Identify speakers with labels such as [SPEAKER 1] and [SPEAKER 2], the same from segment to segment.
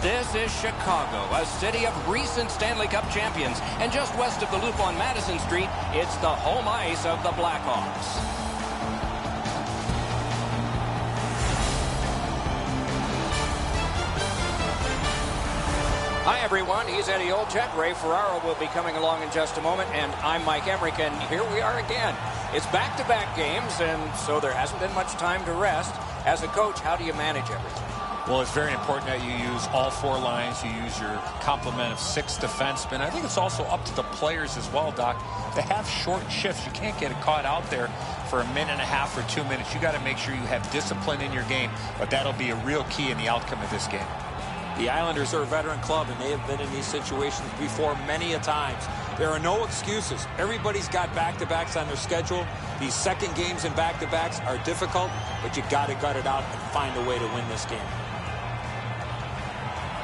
[SPEAKER 1] This is Chicago, a city of recent Stanley Cup champions. And just west of the loop on Madison Street, it's the home ice of the Blackhawks. Hi, everyone. He's Eddie Olczyk. Ray Ferraro will be coming along in just a moment. And I'm Mike Emmerich, and here we are again. It's back-to-back games, and so there hasn't been much time to rest. As a coach, how do you manage everything?
[SPEAKER 2] Well, it's very important that you use all four lines. You use your complement of 6 defensemen. I think it's also up to the players as well, Doc, to have short shifts. You can't get caught out there for a minute and a half or 2 minutes. You got to make sure you have discipline in your game, but that'll be a real key in the outcome of this game.
[SPEAKER 3] The Islanders are a veteran club, and they have been in these situations before many a times. There are no excuses. Everybody's got back-to-backs on their schedule. These second games and back-to-backs are difficult, but you got to gut it out and find a way to win this game.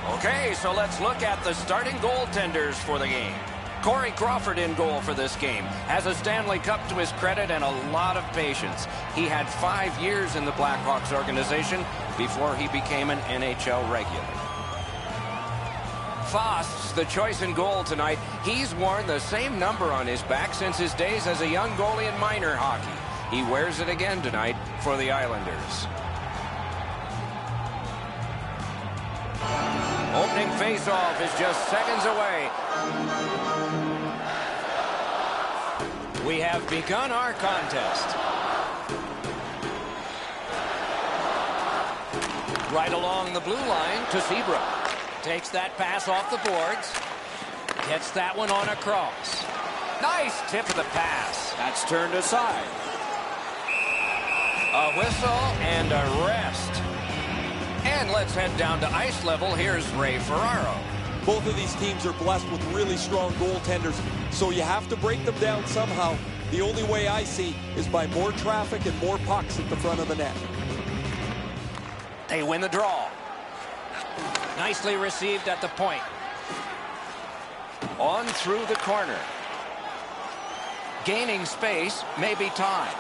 [SPEAKER 1] Okay, so let's look at the starting goaltenders for the game. Corey Crawford in goal for this game. Has a Stanley Cup to his credit and a lot of patience. He had 5 years in the Blackhawks organization before he became an NHL regular. Fost's the choice in goal tonight. He's worn the same number on his back since his days as a young goalie in minor hockey. He wears it again tonight for the Islanders. Opening faceoff is just seconds away. We have begun our contest. Right along the blue line to Seabrook. Takes that pass off the boards. Gets that one on across. Nice tip of the pass. That's turned aside. A whistle and a rest. And let's head down to ice level. Here's Ray Ferraro.
[SPEAKER 4] Both of these teams are blessed with really strong goaltenders, so you have to break them down somehow. The only way I see is by more traffic and more pucks at the front of the net.
[SPEAKER 1] They win the draw. Nicely received at the point. On through the corner. Gaining space, maybe time.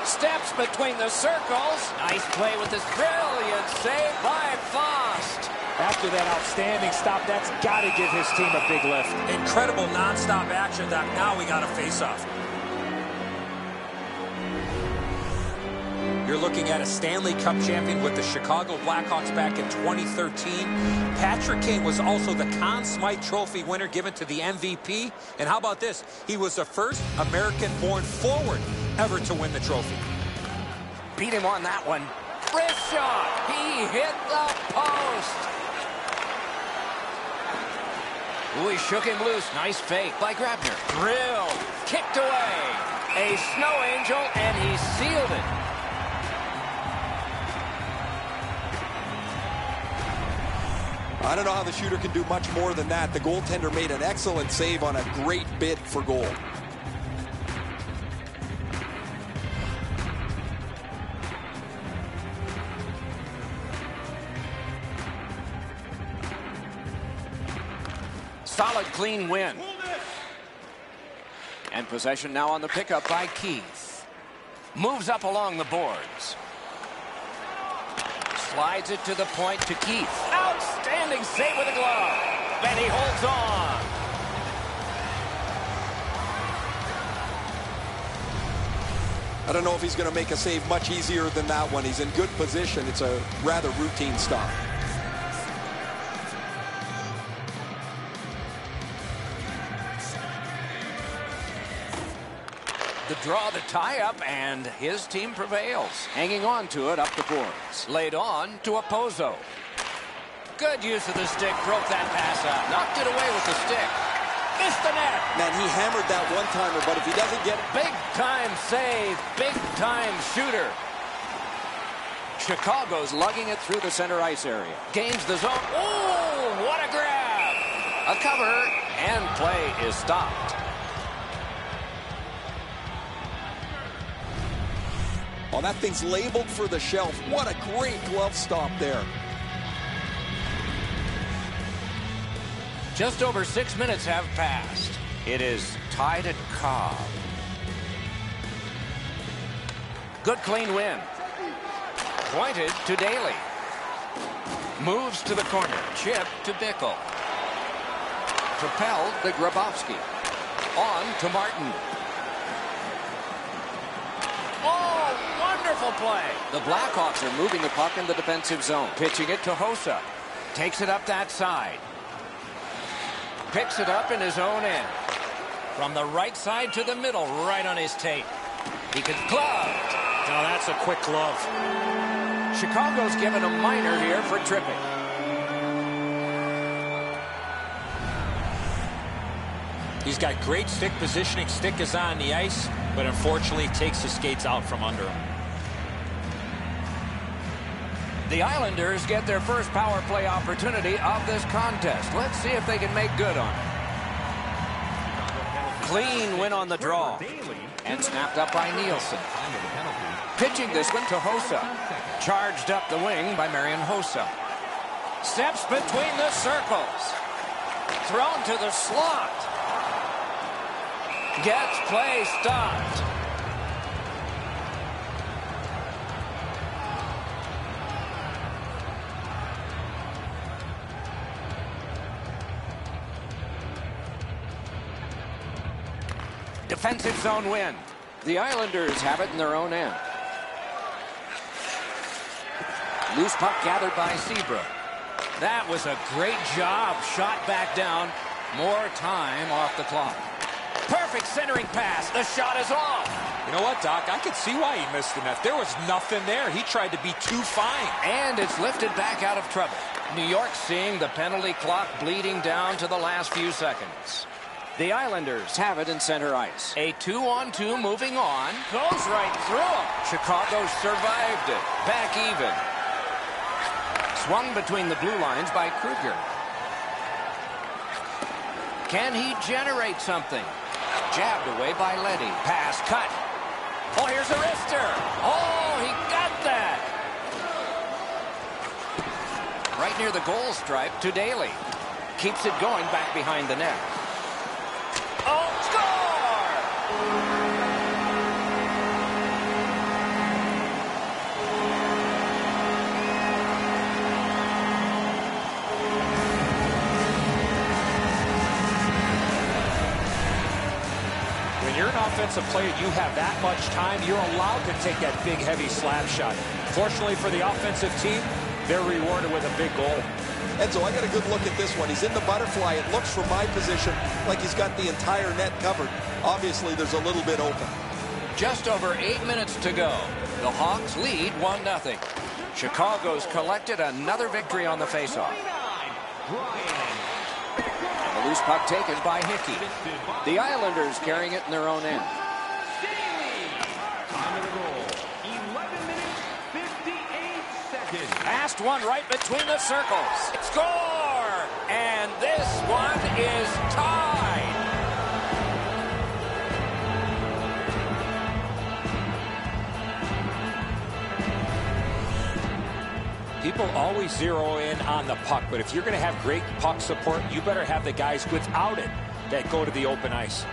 [SPEAKER 1] Steps between the circles. Nice play with this brilliant save by Fost.
[SPEAKER 3] After that outstanding stop, that's got to give his team a big lift. Incredible nonstop action, Doc. Now we got a face-off. You're looking at a Stanley Cup champion with the Chicago Blackhawks back in 2013. Patrick Kane was also the Conn Smythe Trophy winner given to the MVP. And how about this? He was the first American-born forward ever to win the trophy.
[SPEAKER 1] Beat him on that one. Wrist shot. He hit the post. Ooh, he shook him loose. Nice fake by Grabner. Drilled. Kicked away. A snow angel, and he sealed it.
[SPEAKER 4] I don't know how the shooter can do much more than that. The goaltender made an excellent save on a great bid for goal.
[SPEAKER 1] Solid, clean win. And possession now on the pickup by Keith. Moves up along the boards. Slides it to the point to Keith. Outstanding save with a glove. And he holds on.
[SPEAKER 4] I don't know if he's going to make a save much easier than that one. He's in good position. It's a rather routine stop.
[SPEAKER 1] The draw, the tie-up, and his team prevails. Hanging on to it up the boards. Laid on to Opposo. Good use of the stick. Broke that pass out. Knocked it away with the stick. Missed the net.
[SPEAKER 4] Man, he hammered that one-timer, but if he doesn't get it...
[SPEAKER 1] Big-time save. Big-time shooter. Chicago's lugging it through the center ice area. Gains the zone. Oh, what a grab. A cover, and play is stopped.
[SPEAKER 4] Oh, that thing's labeled for the shelf. What a great glove stop there.
[SPEAKER 1] Just over 6 minutes have passed. It is tied at Cobb. Good clean win. Pointed to Daly. Moves to the corner. Chip to Bickle. Propelled to Grabowski. On to Martin. Oh, wonderful play. The Blackhawks are moving the puck in the defensive zone. Pitching it to Hossa. Takes it up that side. Picks it up in his own end. From the right side to the middle, right on his tape. He gets gloved.
[SPEAKER 3] Now that's a quick glove.
[SPEAKER 1] Chicago's given a minor here for tripping.
[SPEAKER 3] He's got great stick positioning. Stick is on the ice, but unfortunately takes his skates out from under him.
[SPEAKER 1] The Islanders get their first power play opportunity of this contest. Let's see if they can make good on it. Clean win on the draw. And snapped up by Nielsen. Pitching this one to Hossa. Charged up the wing by Marian Hossa. Steps between the circles. Thrown to the slot. Gets play stopped. Defensive zone win. The Islanders have it in their own end. Loose puck gathered by Seabrook. That was a great job. Shot back down. More time off the clock. Perfect centering pass. The shot is off.
[SPEAKER 3] You know what, Doc? I could see why he missed the net. There was nothing there. He tried to be too fine.
[SPEAKER 1] And it's lifted back out of trouble. New York seeing the penalty clock bleeding down to the last few seconds. The Islanders have it in center ice. A 2-on-2 moving on. Goes right through him. Chicago survived it. Back even. Swung between the blue lines by Kruger. Can he generate something? Jabbed away by Leddy. Pass cut. Oh, here's a wrister. Oh, he got that. Right near the goal stripe to Daly. Keeps it going back behind the net. Oh, score!
[SPEAKER 3] When you're an offensive player, you have that much time. You're allowed to take that big, heavy slap shot. Fortunately for the offensive team, they're rewarded with a big goal.
[SPEAKER 4] Enzo, I got a good look at this one. He's in the butterfly. It looks from my position like he's got the entire net covered. Obviously, there's a little bit open.
[SPEAKER 1] Just over 8 minutes to go. The Hawks lead 1-0. Chicago's collected another victory on the faceoff. And the loose puck taken by Hickey. The Islanders carrying it in their own end. Passed one right between the circles. Score! And this one is tied.
[SPEAKER 3] People always zero in on the puck, but if you're going to have great puck support, you better have the guys without it that go to the open ice.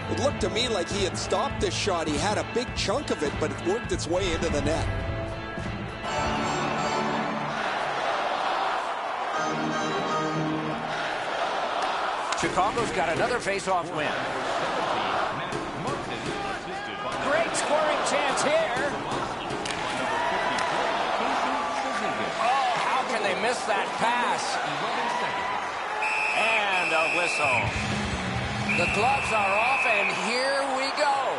[SPEAKER 4] It looked to me like he had stopped this shot. He had a big chunk of it, but it worked its way into the net.
[SPEAKER 1] Chicago's got another face-off win. Great scoring chance here. Oh, how can they miss that pass? And a whistle. The gloves are off, and here we go.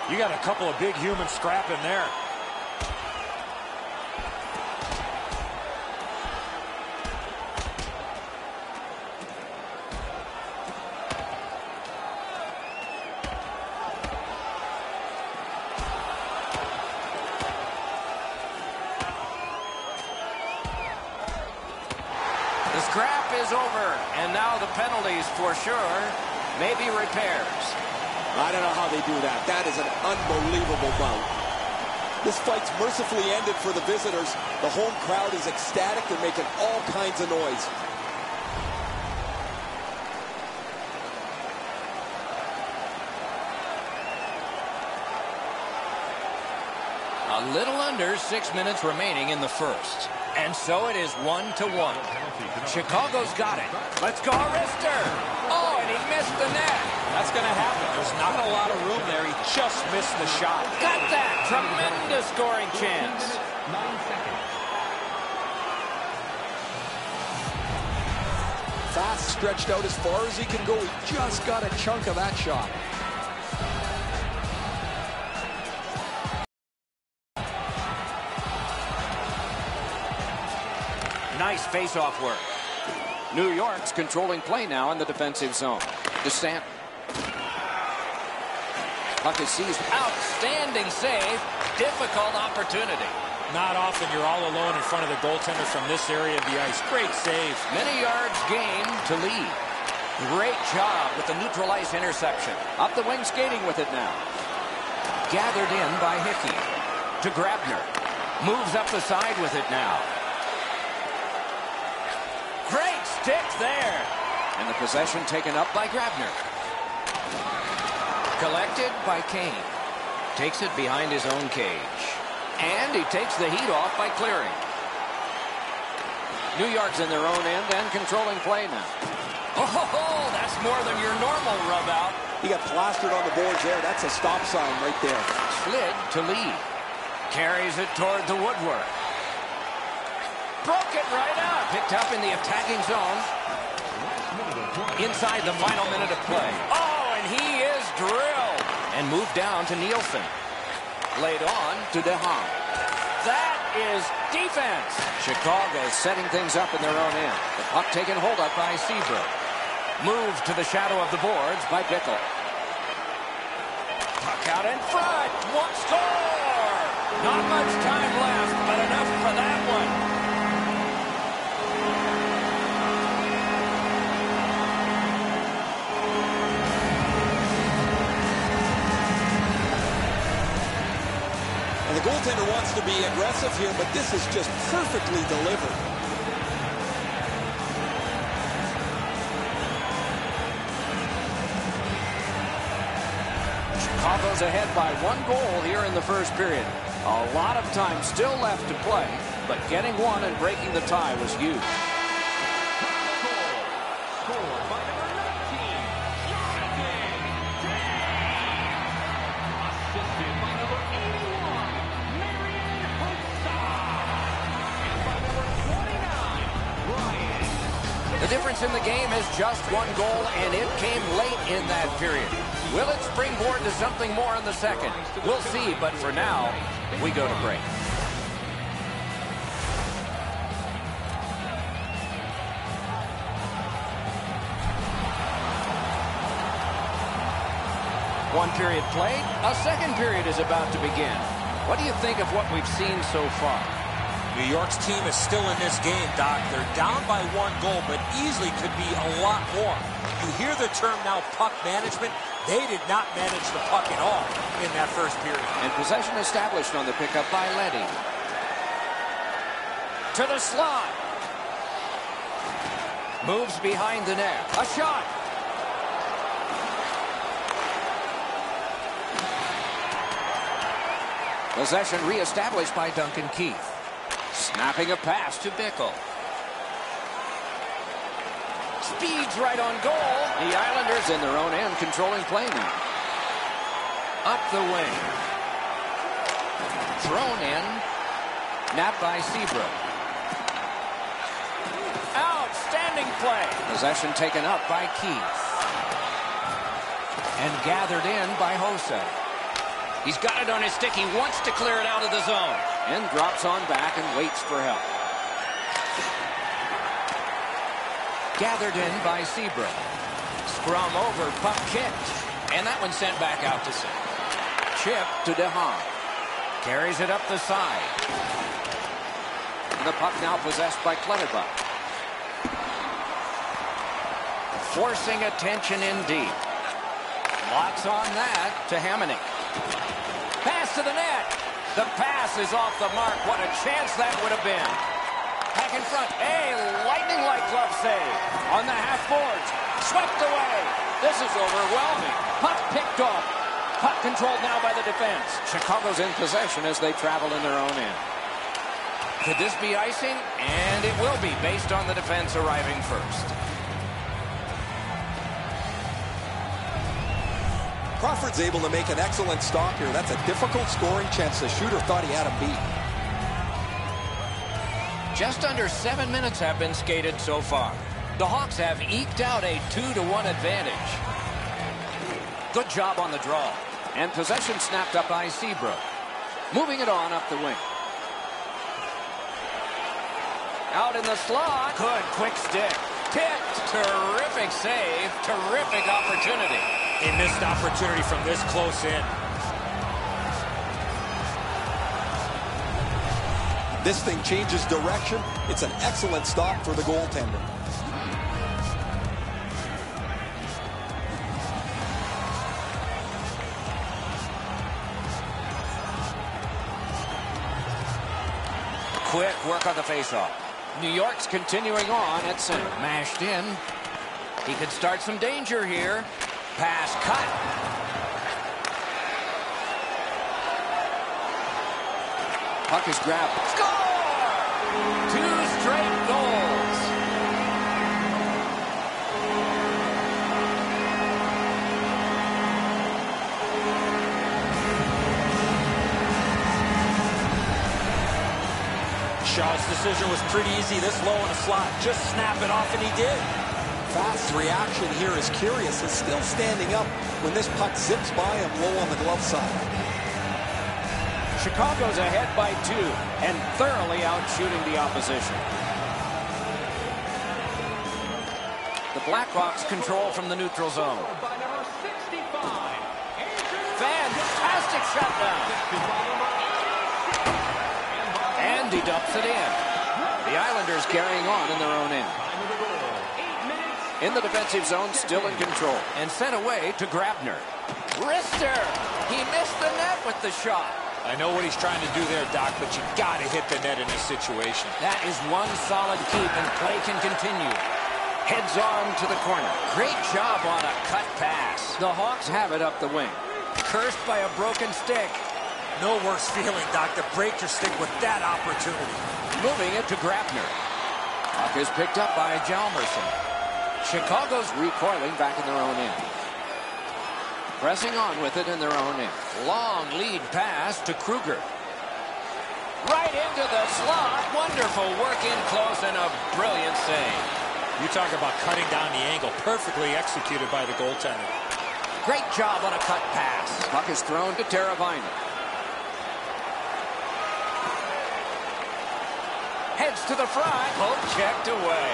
[SPEAKER 3] You got a couple of big humans scrapping there.
[SPEAKER 1] The scrap is over, and now the penalties for sure. Maybe repairs.
[SPEAKER 4] I don't know how they do that. That is an unbelievable bout. This fight's mercifully ended for the visitors. The home crowd is ecstatic. They're making all kinds of noise.
[SPEAKER 1] A little under 6 minutes remaining in the first. And so it is 1-1. Chicago's got it. Let's go, Arister. Oh, and he missed the net.
[SPEAKER 3] That's going to happen. There's not a lot of room there. He just missed the shot.
[SPEAKER 1] Got that. Tremendous scoring chance.
[SPEAKER 5] 9 seconds.
[SPEAKER 4] Fast, stretched out as far as he can go. He just got a chunk of that shot.
[SPEAKER 1] Nice face-off work. New York's controlling play now in the defensive zone. DeSant. Puck is seized. Outstanding save. Difficult opportunity.
[SPEAKER 3] Not often you're all alone in front of the goaltender from this area of the ice. Great save.
[SPEAKER 1] Many yards gained to lead. Great job with the neutral ice interception. Up the wing skating with it now. Gathered in by Hickey. To Grabner. Moves up the side with it now. Great stick there. And the possession taken up by Grabner. Collected by Kane. Takes it behind his own cage. And he takes the heat off by clearing. New York's in their own end and controlling play now. Oh, that's more than your normal rub out.
[SPEAKER 4] He got plastered on the boards there. That's a stop sign right there.
[SPEAKER 1] Slid to lead. Carries it toward the woodwork. Broke it right up. Picked up in the attacking zone. Inside the final minute of play. Oh, and he is drilled. And moved down to Nielsen. Laid on to DeHaan. That is defense. Chicago setting things up in their own end. The puck taken hold of by Seabrook. Moved to the shadow of the boards by Bickle. Puck out in front. One score. Not much time left, but enough for that one.
[SPEAKER 4] And the goaltender wants to be aggressive here, but this is just perfectly delivered.
[SPEAKER 1] Chicago's ahead by 1 goal here in the first period. A lot of time still left to play, but getting one and breaking the tie was huge.
[SPEAKER 5] Scored by number 19, Jonathan Day. Assisted by number 81, Marian Hossa. And by number 29, Brian.
[SPEAKER 1] The difference in the game is just 1 goal, and it came late in that period. Will it springboard to something more in the second? We'll see, but for now, we go to break. One period played. A second period is about to begin. What do you think of what we've seen so far?
[SPEAKER 3] New York's team is still in this game, Doc. They're down by 1 goal, but easily could be a lot more. You hear the term now, puck management. They did not manage the puck at all in that first period.
[SPEAKER 1] And possession established on the pickup by Leddy. To the slot. Moves behind the net. A shot. Possession reestablished by Duncan Keith. Snapping a pass to Bickle. Speeds right on goal. The Islanders in their own end controlling play now. Up the wing. Thrown in. Napped by Seabrook. Outstanding play. Possession taken up by Keith. And gathered in by Hossa. He's got it on his stick. He wants to clear it out of the zone. And drops on back and waits for help. Gathered in by Seabrook. Scrum over, puck kicked. And that one sent back out to center. Chip to DeHaan. Carries it up the side. And the puck now possessed by Clutterbuck. Forcing attention in deep. Lots on that to Hamonic. Pass to the net. The pass is off the mark. What a chance that would have been. Back in front. A lightning-like glove save on the half boards. Swept away. This is overwhelming. Puck picked off. Puck controlled now by the defense. Chicago's in possession as they travel in their own end. Could this be icing? And it will be, based on the defense arriving first.
[SPEAKER 4] Crawford's able to make an excellent stop here. That's a difficult scoring chance. The shooter thought he had him beat.
[SPEAKER 1] Just under 7 minutes have been skated so far. The Hawks have eked out a 2-1 advantage. Good job on the draw. And possession snapped up by Seabrook. Moving it on up the wing. Out in the slot. Good quick stick. Tipped. Terrific save. Terrific opportunity.
[SPEAKER 3] A missed opportunity from this close in.
[SPEAKER 4] This thing changes direction. It's an excellent stop for the goaltender.
[SPEAKER 1] Quick work on the faceoff. New York's continuing on at center. Mashed in. He could start some danger here. Pass cut. Puck is grabbed. Score! 2 straight goals.
[SPEAKER 3] Shaw's decision was pretty easy. This low in the slot. Just snap it off, and he did.
[SPEAKER 4] Fast reaction here is curious. Is still standing up when this puck zips by him low on the glove side.
[SPEAKER 1] Chicago's ahead by 2 and thoroughly out shooting the opposition. The Blackhawks control from the neutral zone.
[SPEAKER 5] By number 65,
[SPEAKER 1] Fantastic shutdown. And he dumps it in. The Islanders carrying on in their own end. In the defensive zone, still in control. And sent away to Grabner. Wrister! He missed the net with the shot.
[SPEAKER 3] I know what he's trying to do there, Doc, but you got to hit the net in this situation.
[SPEAKER 1] That is one solid keep, and play can continue. Heads on to the corner. Great job on a cut pass. The Hawks have it up the wing. Cursed by a broken stick.
[SPEAKER 3] No worse feeling, Doc, to break your stick with that opportunity.
[SPEAKER 1] Moving it to Grabner. Puck is picked up by Hjalmarsson. Chicago's recoiling back in their own end. Pressing on with it in their own end. Long lead pass to Kruger. Right into the slot. Wonderful work in close and a brilliant save.
[SPEAKER 3] You talk about cutting down the angle. Perfectly executed by the goaltender.
[SPEAKER 1] Great job on a cut pass. Puck is thrown to Teravainen. Heads to the front. Both checked away.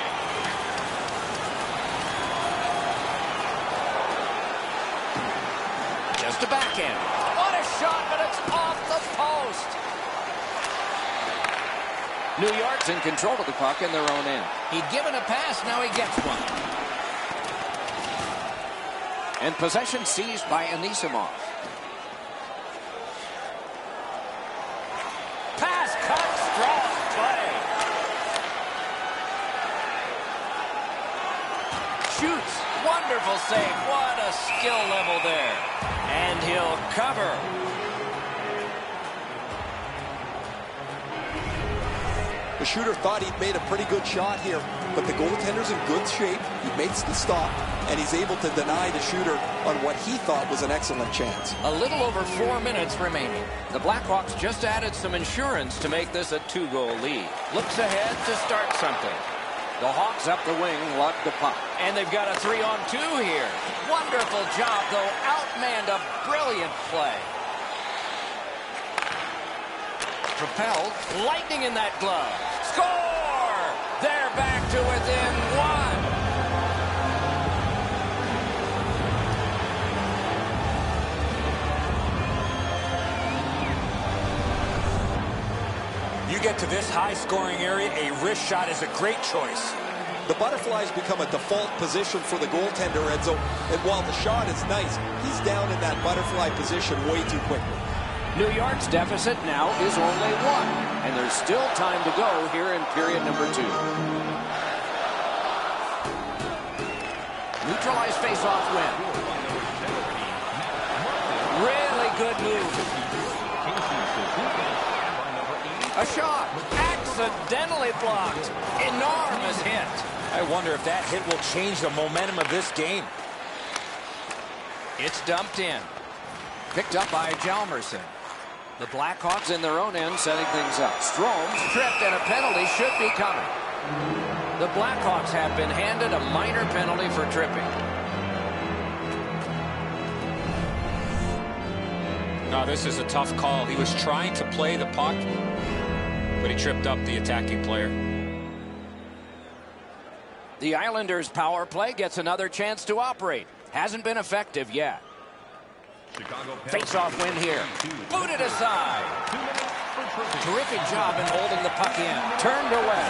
[SPEAKER 1] Just a backhand. What a shot, but it's off the post. New York's in control of the puck in their own end. He'd given a pass, now he gets one. And possession seized by Anisimov. Pass cut, strong play. Shoots, wonderful save. What a skill level there. And he'll cover.
[SPEAKER 4] The shooter thought he'd made a pretty good shot here, but the goaltender's in good shape. He makes the stop, and he's able to deny the shooter on what he thought was an excellent chance.
[SPEAKER 1] A little over 4 minutes remaining. The Blackhawks just added some insurance to make this a 2-goal lead. Looks ahead to start something. The Hawks up the wing, lug the puck. And they've got a 3-on-2 here. Wonderful job, though. Outmanned a brilliant play. Propelled. Lightning in that glove. Score! They're back to within 1.
[SPEAKER 3] You get to this high-scoring area, a wrist shot is a great choice.
[SPEAKER 4] The butterflies become a default position for the goaltender, Enzo, and while the shot is nice, he's down in that butterfly position way too quickly.
[SPEAKER 1] New York's deficit now is only 1, and there's still time to go here in period number 2. Neutralized face-off win. shot. Accidentally blocked. Enormous hit.
[SPEAKER 3] I wonder if that hit will change the momentum of this game.
[SPEAKER 1] It's dumped in. Picked up by Hjalmarsson. The Blackhawks in their own end setting things up. Strome's tripped and a penalty should be coming. The Blackhawks have been handed a minor penalty for tripping.
[SPEAKER 2] No, this is a tough call. He was trying to play the puck, but he tripped up the attacking player.
[SPEAKER 1] The Islanders' power play gets another chance to operate. Hasn't been effective yet. Face-off win here. Booted aside. Terrific job in holding the puck in. Turned away.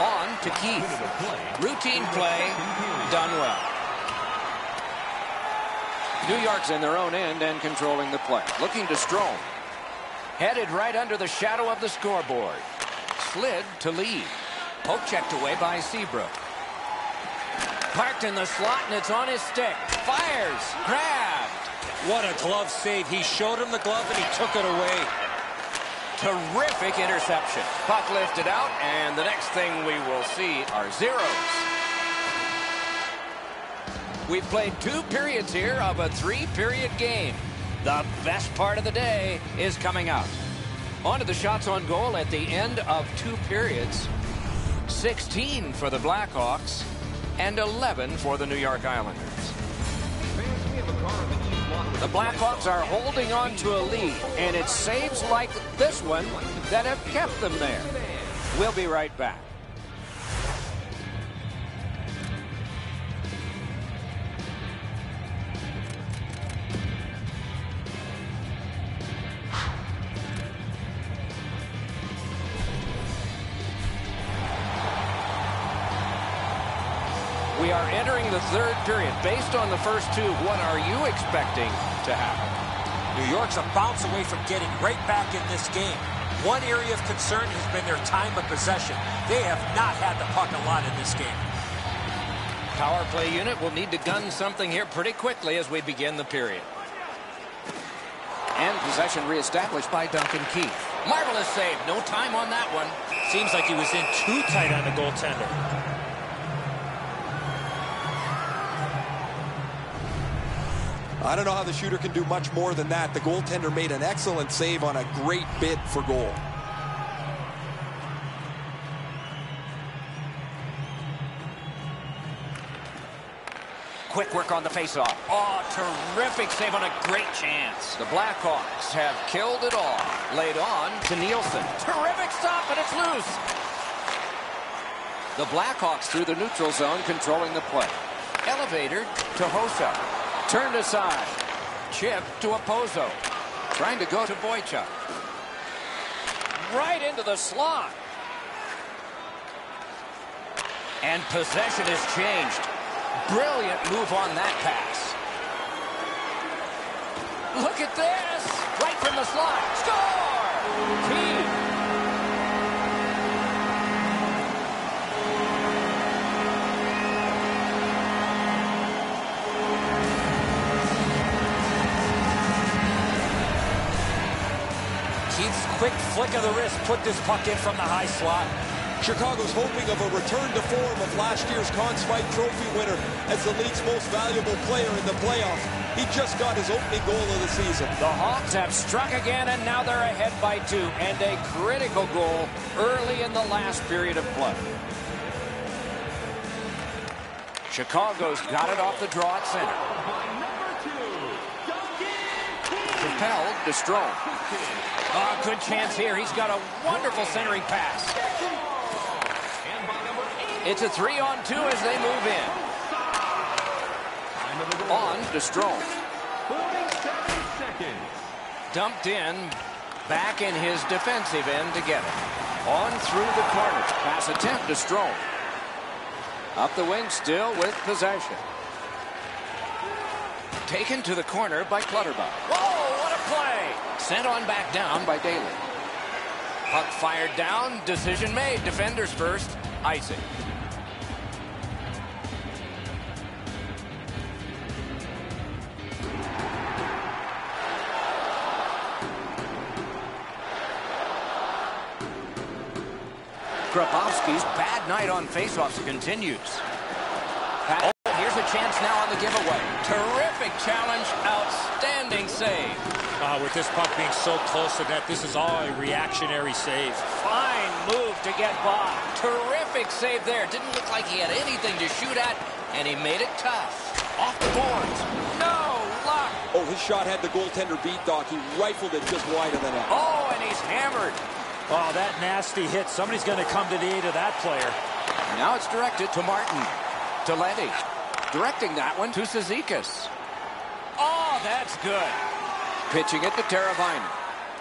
[SPEAKER 1] On to Keith. Routine play. Done well. New York's in their own end and controlling the play. Looking to Strome. Headed right under the shadow of the scoreboard. Slid to lead. Poke checked away by Seabrook. Parked in the slot, and it's on his stick. Fires. Grabbed.
[SPEAKER 3] What a glove save. He showed him the glove, and he took it away.
[SPEAKER 1] Terrific interception. Puck lifted out, and the next thing we will see are zeros. We've played 2 periods here of a 3-period game. The best part of the day is coming up. On to the shots on goal at the end of 2 periods. 16 for the Blackhawks and 11 for the New York Islanders. The Blackhawks are holding on to a lead, and it's saves like this one that have kept them there. We'll be right back. We are entering the 3rd period. Based on the first 2, what are you expecting to happen?
[SPEAKER 3] New York's a bounce away from getting right back in this game. One area of concern has been their time of possession. They have not had the puck a lot in this game.
[SPEAKER 1] Power play unit will need to gun something here pretty quickly as we begin the period. And possession reestablished by Duncan Keith. Marvelous save. No time on that one.
[SPEAKER 3] Seems like he was in too tight on the goaltender.
[SPEAKER 4] I don't know how the shooter can do much more than that. The goaltender made an excellent save on a great bid for goal.
[SPEAKER 1] Quick work on the faceoff. Oh, terrific save on a great chance. The Blackhawks have killed it all. Laid on to Nielsen. Terrific stop, and it's loose. The Blackhawks through the neutral zone controlling the play. Elevator to Hossa. Turned aside. Chip to Opozo. Trying to go to Boychuk. Right into the slot. And possession is changed. Brilliant move on that pass. Look at this. Right from the slot. Score! Team.
[SPEAKER 3] Keith's quick flick of the wrist put this puck in from the high slot.
[SPEAKER 4] Chicago's hoping of a return to form of last year's Conn Smythe Trophy winner as the league's most valuable player in the playoffs. He just got his opening goal of the season.
[SPEAKER 1] The Hawks have struck again, and now they're ahead by 2. And a critical goal early in the last period of play. Chicago's got it off the draw at center. Propelled to Strome. Oh, good chance here. He's got a wonderful centering pass. It's a 3-on-2 as they move in. On to Strome.
[SPEAKER 5] 47 seconds.
[SPEAKER 1] Dumped in, back in his defensive end to get it. On through the corner. Pass attempt to Strome. Up the wing still with possession. Taken to the corner by Clutterbuck. Whoa, what a play! Sent on back down by Daly. Puck fired down, decision made. Defenders first, icing. Grabowski's bad night on faceoffs continues. Oh, here's a chance now on the giveaway. Terrific challenge, outstanding save.
[SPEAKER 3] With this puck being so close to net, this is all a reactionary save.
[SPEAKER 1] Fine move to get by. Terrific save there. Didn't look like he had anything to shoot at, and he made it tough. Off the boards. No luck.
[SPEAKER 4] Oh, his shot had the goaltender beat, Doc. He rifled it just wide of the net.
[SPEAKER 1] Oh, and he's hammered.
[SPEAKER 3] Oh, that nasty hit. Somebody's going to come to the aid of that player.
[SPEAKER 1] Now it's directed to Martin. To Letty. Directing that one to Cizikas. Oh, that's good. Pitching it to Teravainen.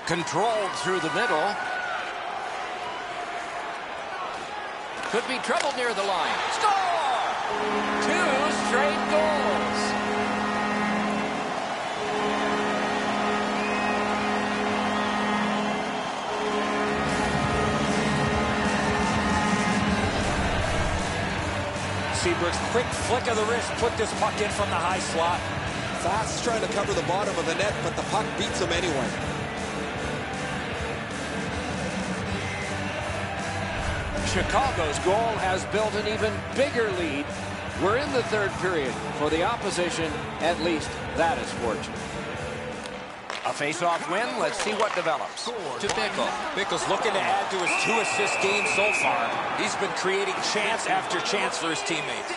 [SPEAKER 1] Controlled through the middle. Could be trouble near the line. Score! 2 straight goals.
[SPEAKER 3] Seabrook's quick flick of the wrist put this puck in from the high slot.
[SPEAKER 4] Fast's trying to cover the bottom of the net, but the puck beats him anyway.
[SPEAKER 1] Chicago's goal has built an even bigger lead. We're in the third period. For the opposition, at least that is fortunate. A face-off win. Let's see what develops. To Bickle.
[SPEAKER 3] Bickle's looking to add to his 2-assist game so far. He's been creating chance after chance for his teammates.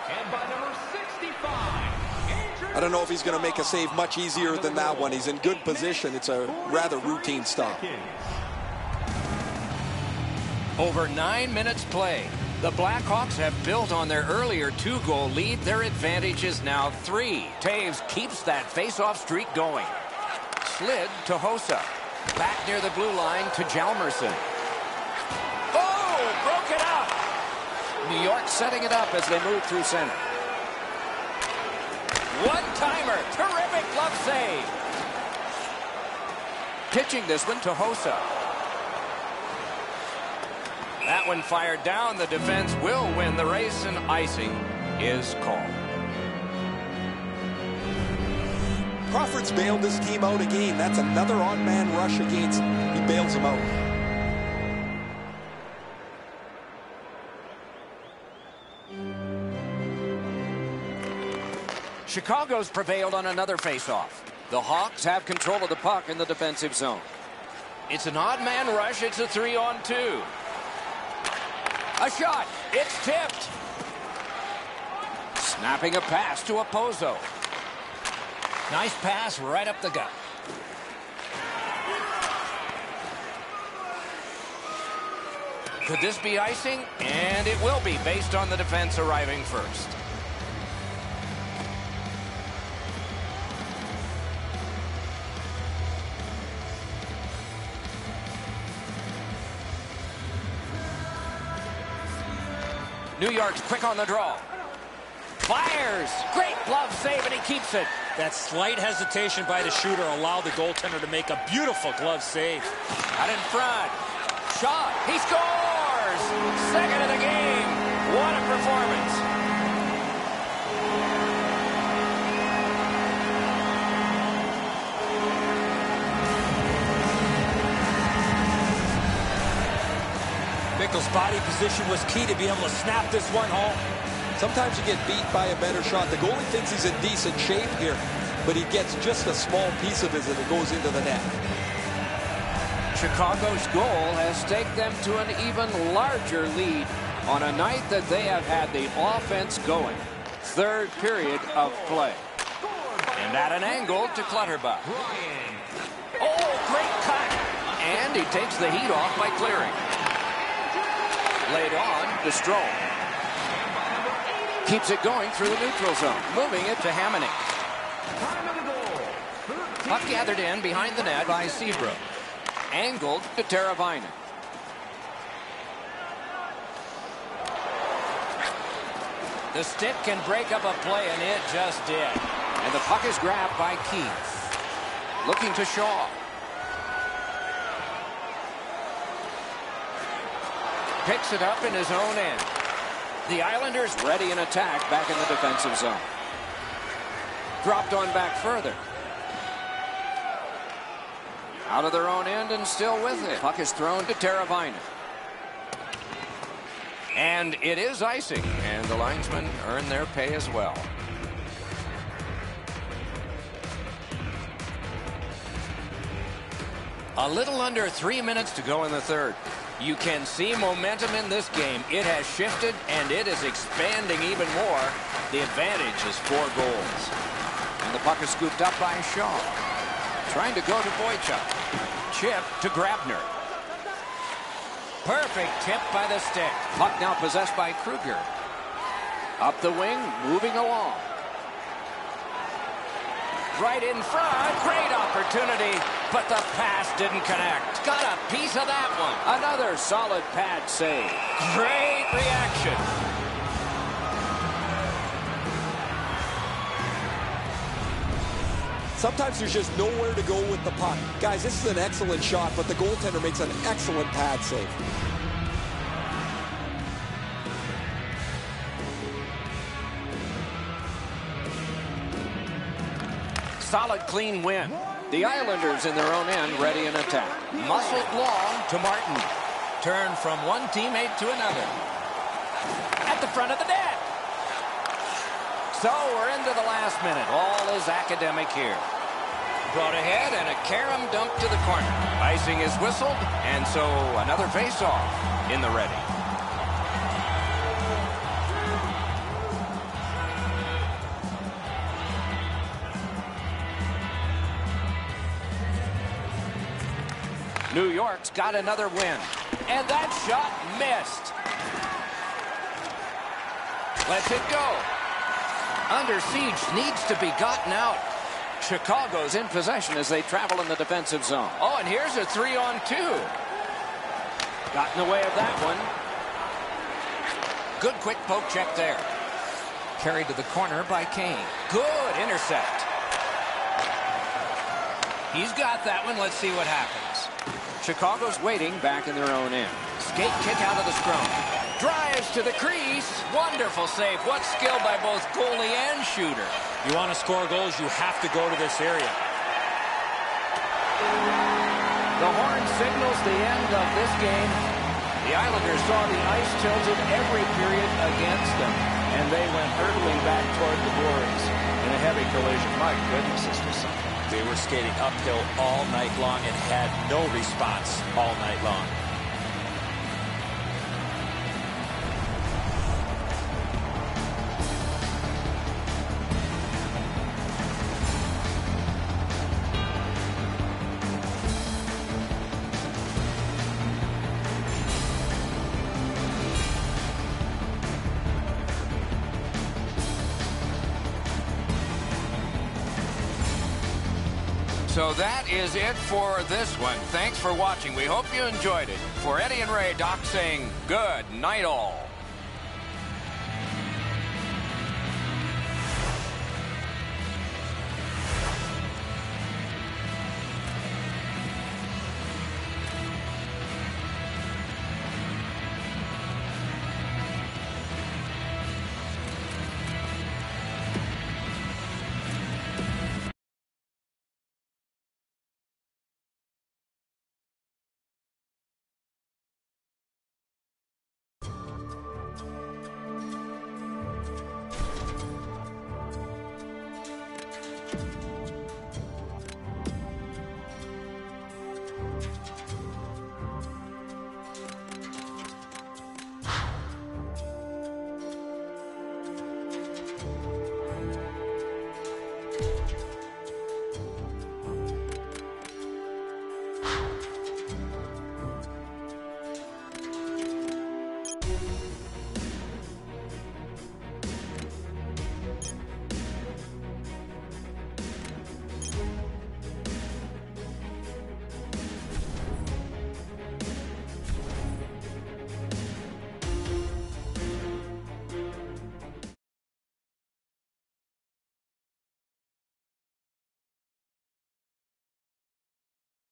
[SPEAKER 5] And by number 65,
[SPEAKER 4] I don't know if he's going to make a save much easier than that one. He's in good position. It's a rather routine stop.
[SPEAKER 1] Over 9 minutes played. The Blackhawks have built on their earlier 2-goal lead. Their advantage is now 3. Taves keeps that face-off streak going. Slid to Hossa. Back near the blue line to Hjalmarsson. Oh, broke it up. New York setting it up as they move through center. One-timer. Terrific glove save. Pitching this one to Hossa. That one fired down. The defense will win the race, and icing is called.
[SPEAKER 4] Crawford's bailed this team out again. That's another on-man rush against. He bails him out.
[SPEAKER 1] Chicago's prevailed on another face-off. The Hawks have control of the puck in the defensive zone. It's an odd-man rush. It's a 3-on-2. A shot. It's tipped. Snapping a pass to Opposo. Nice pass right up the gut. Could this be icing? And it will be, based on the defense arriving first. New York's quick on the draw. Fires. Great glove save, and he keeps it.
[SPEAKER 3] That slight hesitation by the shooter allowed the goaltender to make a beautiful glove save.
[SPEAKER 1] Out in front. Shot. He scores. Second of the game. What a performance.
[SPEAKER 3] Bickle's body position was key to be able to snap this one home.
[SPEAKER 4] Sometimes you get beat by a better shot. The goalie thinks he's in decent shape here, but he gets just a small piece of it and it goes into the net.
[SPEAKER 1] Chicago's goal has taken them to an even larger lead on a night that they have had the offense going. Third period of play. And at an angle to Clutterbuck. Oh, great cut. And he takes the heat off by clearing. Laid on to Strome. Keeps it going through the neutral zone. Moving it to Hamonic. Puck gathered in behind the net by Seabrook. Angled to Teravainen. The stick can break up a play, and it just did. And the puck is grabbed by Keith. Looking to Shaw. Picks it up in his own end. The Islanders ready in attack back in the defensive zone. Dropped on back further. Out of their own end and still with it. Puck is thrown to Teravainen. And it is icing, and the linesmen earn their pay as well. A little under 3 minutes to go in the third. You can see momentum in this game. It has shifted, and it is expanding even more. The advantage is 4 goals. And the puck is scooped up by Shaw. Trying to go to Boychuk. Chip to Grabner. Perfect tip by the stick. Puck now possessed by Kruger. Up the wing, moving along. Right in front. Great opportunity, but the pass didn't connect. Got a piece of that one. Another solid pad save. Great reaction.
[SPEAKER 4] Sometimes there's just nowhere to go with the puck. Guys, this is an excellent shot, but the goaltender makes an excellent pad save.
[SPEAKER 1] Solid, clean win. The Islanders in their own end, ready in attack. Muscled long to Martin. Turn from one teammate to another. At the front of the net. So we're into the last minute. All is academic here. Brought ahead and a carom dump to the corner. Icing is whistled, and so another face-off in the ready. New York's got another win. And that shot missed. Lets it go. Under siege, needs to be gotten out. Chicago's in possession as they travel in the defensive zone. Oh, and here's a 3-on-2. Got in the way of that one. Good quick poke check there. Carried to the corner by Kane. Good intercept. He's got that one. Let's see what happens. Chicago's waiting back in their own end. Skate kick out of the scrum. Drives to the crease. Wonderful save. What skill by both goalie and shooter.
[SPEAKER 3] You want to score goals, you have to go to this area.
[SPEAKER 1] The horn signals the end of this game. The Islanders saw the ice tilted every period against them, and they went hurtling back toward the boards in a heavy collision. My goodness, this was something.
[SPEAKER 3] They were skating uphill all night long and had no response all night long.
[SPEAKER 1] So that is it for this one. Thanks for watching. We hope you enjoyed it. For Eddie and Ray, Doc saying good night all.